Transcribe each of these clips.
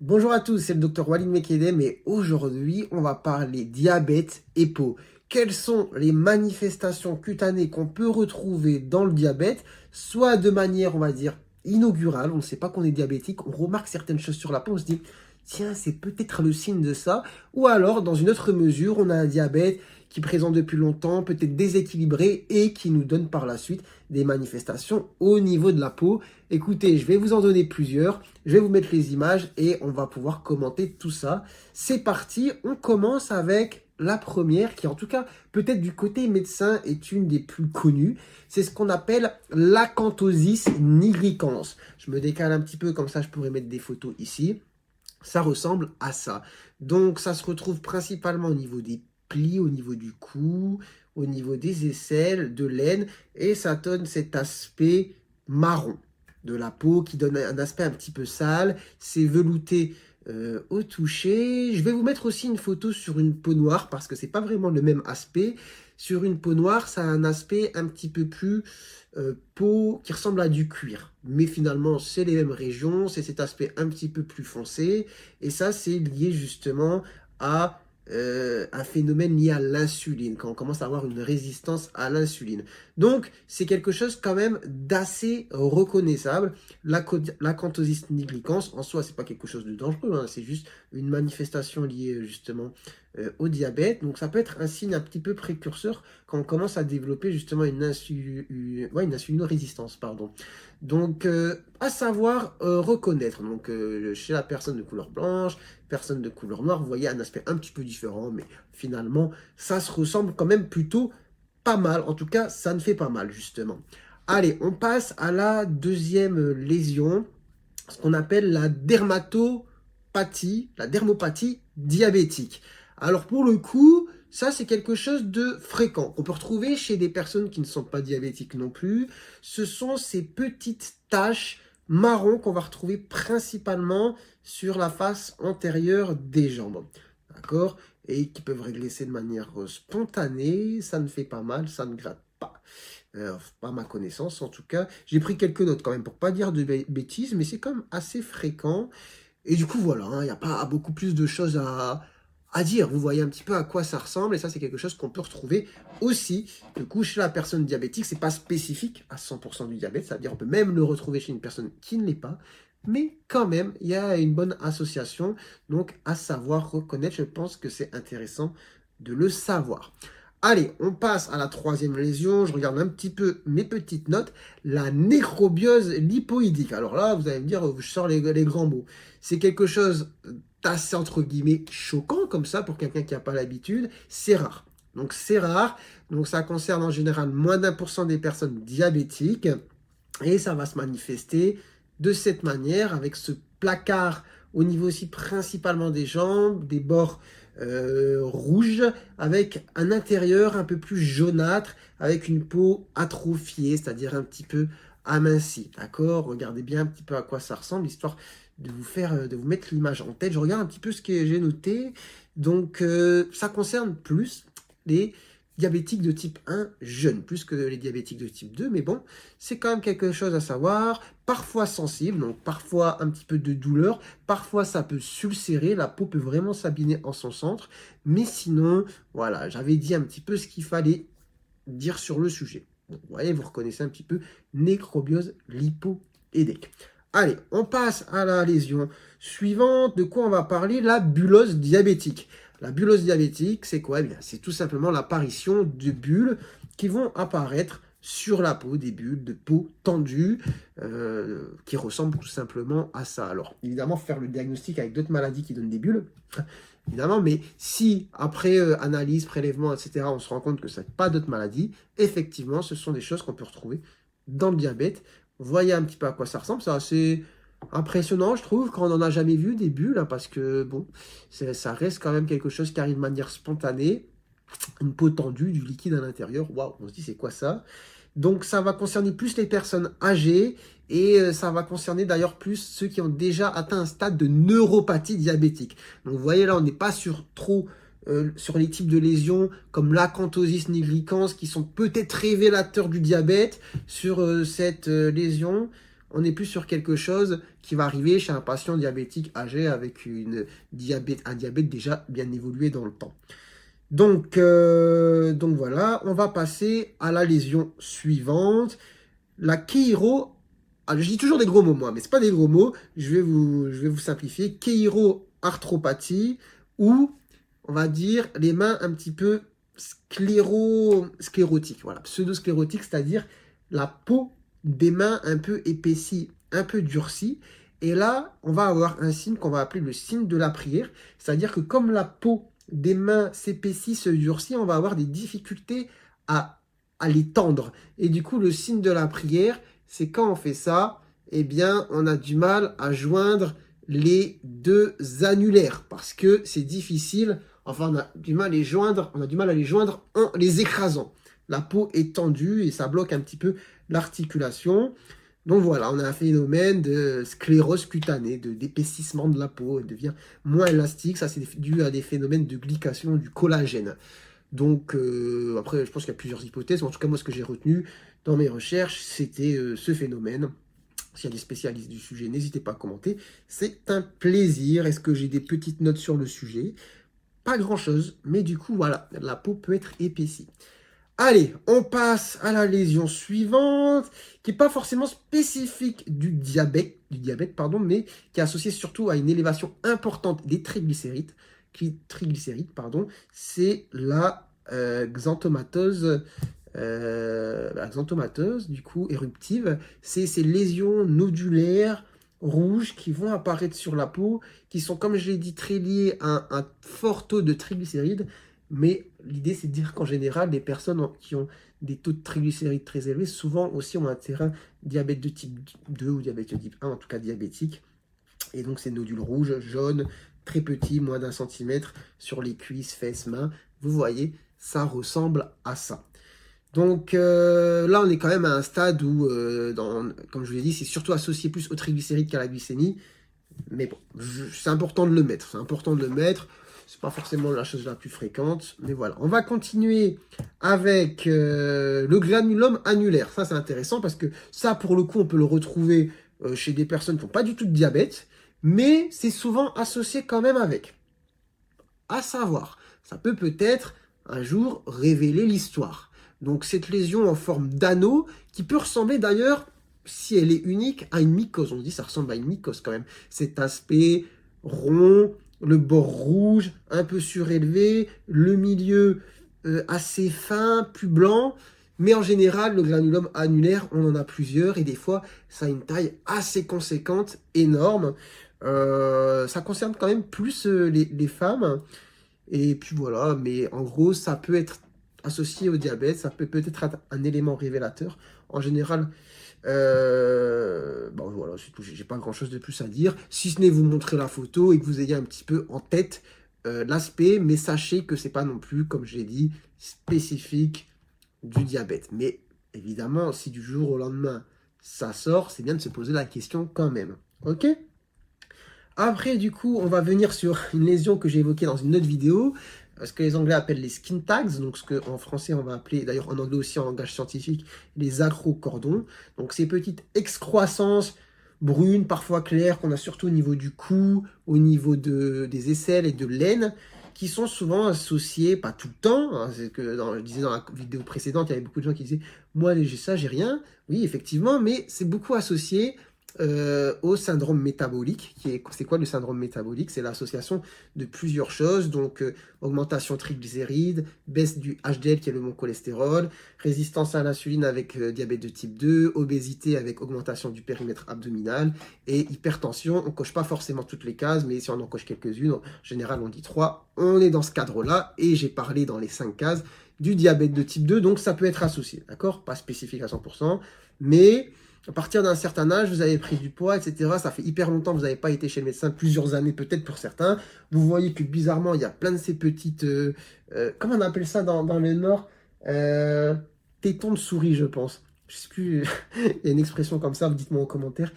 Bonjour à tous, c'est le docteur Walid Mekedem et aujourd'hui on va parler diabète et peau. Quelles sont les manifestations cutanées qu'on peut retrouver dans le diabète, soit de manière on va dire inaugurale, on ne sait pas qu'on est diabétique, on remarque certaines choses sur la peau, on se dit tiens c'est peut-être le signe de ça, ou alors dans une autre mesure on a un diabète qui présente depuis longtemps, peut-être déséquilibré et qui nous donne par la suite des manifestations au niveau de la peau. Écoutez, je vais vous en donner plusieurs, je vais vous mettre les images et on va pouvoir commenter tout ça. C'est parti, on commence avec la première qui en tout cas peut-être du côté médecin est une des plus connues. C'est ce qu'on appelle l'acanthosis nigricans. Je me décale un petit peu comme ça je pourrais mettre des photos ici. Ça ressemble à ça. Donc ça se retrouve principalement au niveau des plis, au niveau du cou, au niveau des aisselles, de l'aine et ça donne cet aspect marron de la peau qui donne un aspect un petit peu sale, c'est velouté au toucher. Je vais vous mettre aussi une photo sur une peau noire parce que c'est pas vraiment le même aspect. Sur une peau noire, ça a un aspect un petit peu plus peau qui ressemble à du cuir. Mais finalement, c'est les mêmes régions, c'est cet aspect un petit peu plus foncé. Et ça, c'est lié justement à un phénomène lié à l'insuline, quand on commence à avoir une résistance à l'insuline. Donc, c'est quelque chose quand même d'assez reconnaissable. L'acanthosis nigricans, en soi, c'est pas quelque chose de dangereux, hein, c'est juste une manifestation liée justement au diabète. Donc, ça peut être un signe un petit peu précurseur quand on commence à développer justement une insulinorésistance, pardon. Donc, à savoir reconnaître. Donc, chez la personne de couleur blanche, personne de couleur noire, vous voyez un aspect un petit peu différent, mais finalement, ça se ressemble quand même plutôt pas mal. En tout cas, ça ne fait pas mal, justement. Allez, on passe à la deuxième lésion, ce qu'on appelle la dermopathie diabétique. Alors, pour le coup, ça, c'est quelque chose de fréquent, qu'on peut retrouver chez des personnes qui ne sont pas diabétiques non plus. Ce sont ces petites taches marron qu'on va retrouver principalement sur la face antérieure des jambes. D'accord? Et qui peuvent régresser de manière spontanée. Ça ne fait pas mal, ça ne gratte pas. Pas à ma connaissance en tout cas. J'ai pris quelques notes quand même pour pas dire de bêtises, mais c'est quand même assez fréquent. Et du coup, voilà, il n'y a pas beaucoup plus de choses à dire. Vous voyez un petit peu à quoi ça ressemble, et ça, c'est quelque chose qu'on peut retrouver aussi. Du coup, chez la personne diabétique, c'est pas spécifique à 100% du diabète, c'est-à-dire on peut même le retrouver chez une personne qui ne l'est pas, mais quand même, il y a une bonne association, donc à savoir reconnaître, je pense que c'est intéressant de le savoir. Allez, on passe à la troisième lésion. Je regarde un petit peu mes petites notes. La nécrobiose lipoïdique. Alors là, vous allez me dire, je sors les grands mots. C'est quelque chose d'assez, entre guillemets, choquant, comme ça, pour quelqu'un qui n'a pas l'habitude. C'est rare. Donc, c'est rare. Donc, ça concerne en général moins d'1% des personnes diabétiques. Et ça va se manifester de cette manière, avec ce placard au niveau aussi principalement des jambes, des bords rouges, avec un intérieur un peu plus jaunâtre, avec une peau atrophiée, c'est-à-dire un petit peu amincie. D'accord? Regardez bien un petit peu à quoi ça ressemble, histoire de vous faire, de vous mettre l'image en tête. Je regarde un petit peu ce que j'ai noté. Donc, ça concerne plus les diabétiques de type 1 jeunes, plus que les diabétiques de type 2, mais bon, c'est quand même quelque chose à savoir, parfois sensible, donc parfois un petit peu de douleur, parfois ça peut s'ulcérer, la peau peut vraiment s'abîmer en son centre, mais sinon, voilà, j'avais dit un petit peu ce qu'il fallait dire sur le sujet. Donc, vous voyez, vous reconnaissez un petit peu nécrobiose lipoïdique. Allez, on passe à la lésion suivante. De quoi on va parler? La bullose diabétique. La bullose diabétique, c'est quoi? Eh bien, c'est tout simplement l'apparition de bulles qui vont apparaître sur la peau, des bulles de peau tendues qui ressemblent tout simplement à ça. Alors, évidemment, faire le diagnostic avec d'autres maladies qui donnent des bulles, évidemment, mais si après analyse, prélèvement, etc., on se rend compte que ça n'a pas d'autres maladies, effectivement, ce sont des choses qu'on peut retrouver dans le diabète. Voyez un petit peu à quoi ça ressemble, c'est assez impressionnant, je trouve, quand on n'en a jamais vu des bulles, hein, parce que, bon, ça reste quand même quelque chose qui arrive de manière spontanée, une peau tendue, du liquide à l'intérieur, waouh, on se dit c'est quoi ça? Donc ça va concerner plus les personnes âgées et ça va concerner d'ailleurs plus ceux qui ont déjà atteint un stade de neuropathie diabétique. Donc vous voyez là, on n'est pas sur trop sur les types de lésions comme l'acanthosis nigricans qui sont peut-être révélateurs du diabète sur cette lésion. on n'est plus sur quelque chose qui va arriver chez un patient diabétique âgé avec un diabète déjà bien évolué dans le temps. Donc voilà, on va passer à la lésion suivante, la chiro. Alors, je dis toujours des gros mots, moi, mais ce pas des gros mots. Je vais vous simplifier. Chéiro-arthropathie, ou, on va dire, les mains un petit peu sclérotiques. Voilà, pseudo-sclérotiques, c'est-à-dire la peau des mains un peu épaissie, un peu durcie. Et là, on va avoir un signe qu'on va appeler le signe de la prière. C'est-à-dire que comme la peau des mains s'épaissit, se durcit, on va avoir des difficultés à les tendre. Et du coup, le signe de la prière, c'est quand on fait ça, eh bien, on a du mal à joindre les deux annulaires parce que c'est difficile. Enfin, on a du mal à les joindre en les écrasant. La peau est tendue et ça bloque un petit peu l'articulation. Donc voilà, on a un phénomène de sclérose cutanée, d'épaississement de la peau, elle devient moins élastique. Ça, c'est dû à des phénomènes de glycation du collagène. Donc, après, je pense qu'il y a plusieurs hypothèses. En tout cas, moi, ce que j'ai retenu dans mes recherches, c'était ce phénomène. S'il y a des spécialistes du sujet, n'hésitez pas à commenter. C'est un plaisir. Est-ce que j'ai des petites notes sur le sujet? Pas grand-chose, mais du coup, voilà, la peau peut être épaissie. Allez, on passe à la lésion suivante, qui n'est pas forcément spécifique du diabète, mais qui est associée surtout à une élévation importante des triglycérides. C'est la xanthomatose, du coup, éruptive. C'est ces lésions nodulaires rouges qui vont apparaître sur la peau, qui sont, comme je l'ai dit, très liées à un fort taux de triglycérides. Mais l'idée, c'est de dire qu'en général, les personnes qui ont des taux de triglycérides très élevés, souvent aussi ont un terrain diabète de type 2 ou diabète de type 1, en tout cas diabétique. Et donc, ces nodules rouges, jaunes, très petits, moins d'1 centimètre, sur les cuisses, fesses, mains. Vous voyez, ça ressemble à ça. Donc là, on est quand même à un stade où, comme je vous l'ai dit, c'est surtout associé plus aux triglycérides qu'à la glycémie. Mais bon, c'est important de le mettre. C'est pas forcément la chose la plus fréquente, mais voilà. On va continuer avec le granulome annulaire. Ça, c'est intéressant parce que ça, pour le coup, on peut le retrouver chez des personnes qui n'ont pas du tout de diabète, mais c'est souvent associé quand même avec. À savoir, ça peut peut-être un jour révéler l'histoire. Donc cette lésion en forme d'anneau, qui peut ressembler d'ailleurs, si elle est unique, à une mycose. On dit que ça ressemble à une mycose quand même. Cet aspect rond, le bord rouge, un peu surélevé, le milieu assez fin, plus blanc. Mais en général, le granulome annulaire, on en a plusieurs et des fois, ça a une taille assez conséquente, énorme. Ça concerne quand même plus les femmes. Et puis voilà, mais en gros, ça peut être associé au diabète, ça peut peut-être être un élément révélateur. En général, bon voilà, c'est tout, j'ai pas grand-chose de plus à dire, si ce n'est vous montrer la photo et que vous ayez un petit peu en tête l'aspect, mais sachez que c'est pas non plus, comme je l'ai dit, spécifique du diabète. Mais évidemment, si du jour au lendemain ça sort, c'est bien de se poser la question quand même. Ok? Après, du coup, on va venir sur une lésion que j'ai évoquée dans une autre vidéo, ce que les Anglais appellent les skin tags, donc ce qu'en français on va appeler, d'ailleurs en anglais aussi en langage scientifique, les acrocordons. Donc ces petites excroissances brunes, parfois claires, qu'on a surtout au niveau du cou, au niveau des aisselles et de l'aine, qui sont souvent associées, pas tout le temps, hein, c'est que je disais dans la vidéo précédente, il y avait beaucoup de gens qui disaient « moi j'ai ça, j'ai rien ». Oui, effectivement, mais c'est beaucoup associé au syndrome métabolique. C'est quoi le syndrome métabolique? C'est l'association de plusieurs choses, donc augmentation triglycérides, baisse du HDL qui est le bon cholestérol, résistance à l'insuline avec diabète de type 2, obésité avec augmentation du périmètre abdominal et hypertension. On coche pas forcément toutes les cases, mais si on en coche quelques-unes, en général on dit 3, on est dans ce cadre-là et j'ai parlé dans les 5 cases du diabète de type 2, donc ça peut être associé, d'accord? Pas spécifique à 100%, mais à partir d'un certain âge, vous avez pris du poids, etc. Ça fait hyper longtemps que vous n'avez pas été chez le médecin, plusieurs années peut-être pour certains. Vous voyez que bizarrement, il y a plein de ces petites... comment on appelle ça dans le Nord? Tétons de souris, je pense. Je sais plus, il y a une expression comme ça, dites-moi en commentaire.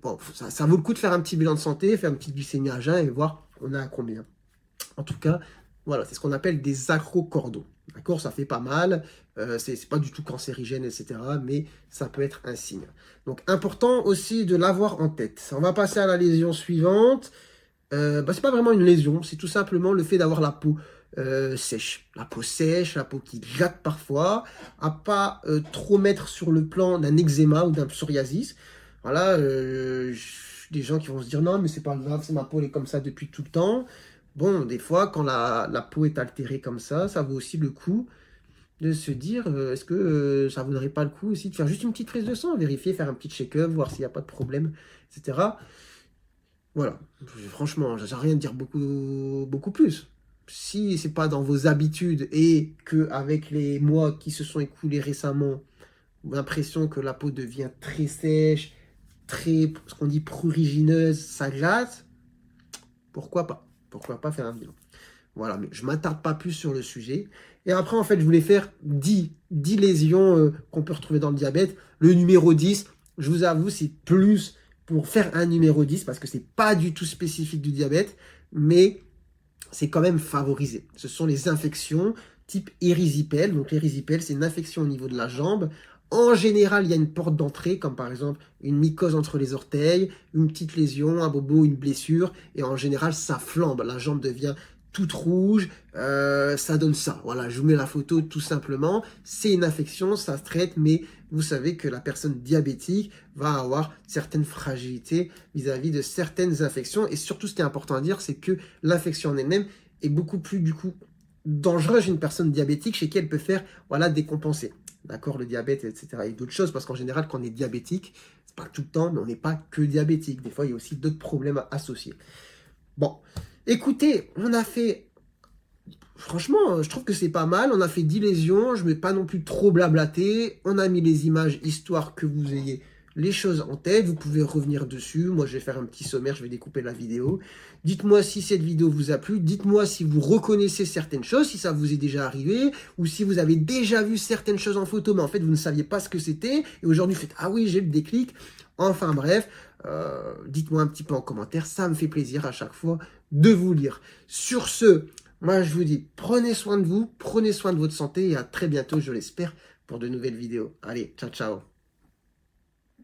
Bon, ça vaut le coup de faire un petit bilan de santé, faire une petite glycémie à jeun et voir on a à combien. En tout cas, voilà, c'est ce qu'on appelle des acrocordons. D'accord, ça fait pas mal, c'est pas du tout cancérigène, etc. Mais ça peut être un signe. Donc, important aussi de l'avoir en tête. On va passer à la lésion suivante. C'est pas vraiment une lésion, c'est tout simplement le fait d'avoir la peau sèche. La peau sèche, la peau qui glatte parfois, à pas trop mettre sur le plan d'un eczéma ou d'un psoriasis. Voilà, des gens qui vont se dire non, mais c'est pas grave, c'est ma peau, elle est comme ça depuis tout le temps. Bon, des fois, quand la peau est altérée comme ça vaut aussi le coup de se dire est-ce que ça vaudrait pas le coup aussi de faire juste une petite prise de sang, vérifier, faire un petit check-up, voir s'il n'y a pas de problème, etc. Voilà, franchement, ça ne rien dire beaucoup plus. Si c'est pas dans vos habitudes et que avec les mois qui se sont écoulés récemment, vous avez l'impression que la peau devient très sèche, très, ce qu'on dit prurigineuse, ça glace, pourquoi pas? Pourquoi pas faire un bilan? Voilà, mais je ne m'attarde pas plus sur le sujet. Et après, en fait, je voulais faire 10 lésions qu'on peut retrouver dans le diabète. Le numéro 10, je vous avoue, c'est plus pour faire un numéro 10 parce que c'est pas du tout spécifique du diabète, mais c'est quand même favorisé. Ce sont les infections type érysipèle. Donc l'érysipèle, c'est une infection au niveau de la jambe. En général, il y a une porte d'entrée, comme par exemple une mycose entre les orteils, une petite lésion, un bobo, une blessure. Et en général, ça flambe. La jambe devient toute rouge, ça donne ça. Voilà, je vous mets la photo tout simplement. C'est une infection, ça se traite, mais vous savez que la personne diabétique va avoir certaines fragilités vis-à-vis de certaines infections. Et surtout, ce qui est important à dire, c'est que l'infection en elle-même est beaucoup plus, du coup, dangereuse chez une personne diabétique, chez qui elle peut faire, voilà, décompenser. D'accord, le diabète, etc. Et d'autres choses, parce qu'en général, quand on est diabétique, c'est pas tout le temps, mais on n'est pas que diabétique. Des fois, il y a aussi d'autres problèmes associés. Bon, écoutez, on a fait... Franchement, je trouve que c'est pas mal. On a fait 10 lésions. Je ne vais pas non plus trop blablater. On a mis les images histoire que vous ayez les choses en tête. Vous pouvez revenir dessus. Moi, je vais faire un petit sommaire. Je vais découper la vidéo. Dites-moi si cette vidéo vous a plu. Dites-moi si vous reconnaissez certaines choses, si ça vous est déjà arrivé, ou si vous avez déjà vu certaines choses en photo, mais en fait, vous ne saviez pas ce que c'était. Et aujourd'hui, vous faites « Ah oui, j'ai le déclic ». Enfin bref, dites-moi un petit peu en commentaire. Ça me fait plaisir à chaque fois de vous lire. Sur ce... Moi, je vous dis, prenez soin de vous, prenez soin de votre santé et à très bientôt, je l'espère, pour de nouvelles vidéos. Allez, ciao, ciao.